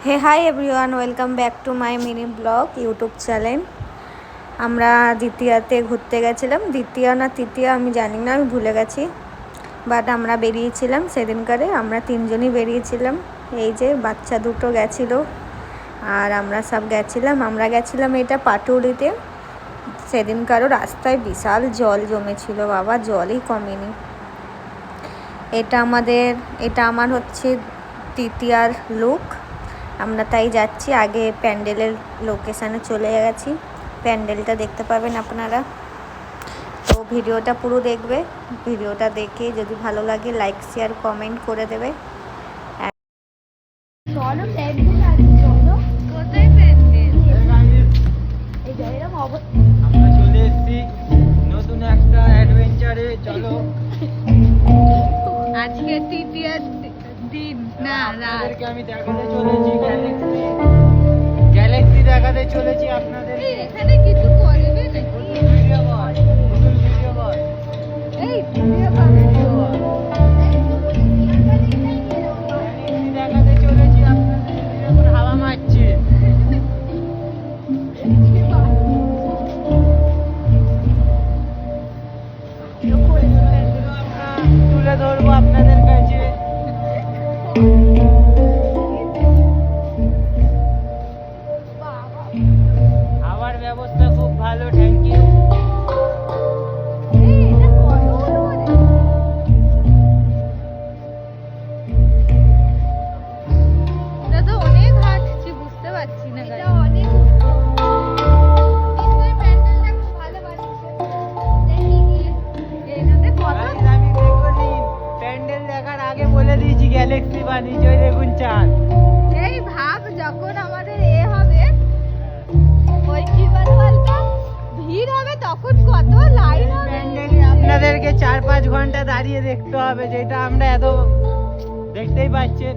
Hey hi everyone, welcome back to my mini blog YouTube channel. আমরা দ্বিতীয়াতে ঘুরতে গেছিলাম, দ্বিতীয় না তৃতীয় আমি জানি না, আমি ভুলে গেছি। বাট আমরা বেরিয়েছিলাম সেদিনকারে, আমরা তিনজনই বেরিয়েছিলাম। এই যে বাচ্চা দুটো গেছিলো আর আমরা সব গেছিলাম। আমরা গেছিলাম এটা পাটুরিতে। সেদিনকারও রাস্তায় বিশাল জল জমেছিল, বাবা জলই কমেনি। এটা আমার হচ্ছে তৃতীয়ার লুক। আমরা তাই যাচ্ছি, আগে প্যান্ডেলের লোকেশানে চলে গেছি। প্যান্ডেলটা দেখতে পাবেন আপনারা, তো ভিডিওটা পুরো দেখবে। ভিডিওটা দেখে যদি ভালো লাগে লাইক শেয়ার কমেন্ট করে দেবে। আমরা চলে এসেছি নতুন একটা অ্যাডভেঞ্চারে। চলো আজকে তৃতীয় দিন না রাত, আমি দেখাতে চলেছি গ্যালাক্সি দেখাতে চলেছি আপনাদের। এখানে কিছু করবে নাকি? ভিডিও বল, ভিডিও বল, এই ভিডিও করবে। গ্যালাক্সি দেখাতে চলেছি আপনাদের। এখন হাওয়া মারছে। তুলে ধরবো আপনাদের কাছে। খাবার ব্যবস্থা খুব ভালো, থ্যাংক ইউ। এটা তো অনেক হাঁটছি, বুঝতে পারছি না। প্যান্ডেল দেখার আগে বলে দিয়েছি গ্যালাক্সি বানিয়েছি, ওই দেখুন চাঁদ। এই ভাব যখন আমাদের হবে ওই কি বলতো ভিড় হবে, তখন কত লাইন হবে। প্যান্ডেলে আপনাদেরকে 4-5 ঘন্টা দাঁড়িয়ে দেখতে হবে, যেটা আমরা এত দেখতেই পাচ্ছেন।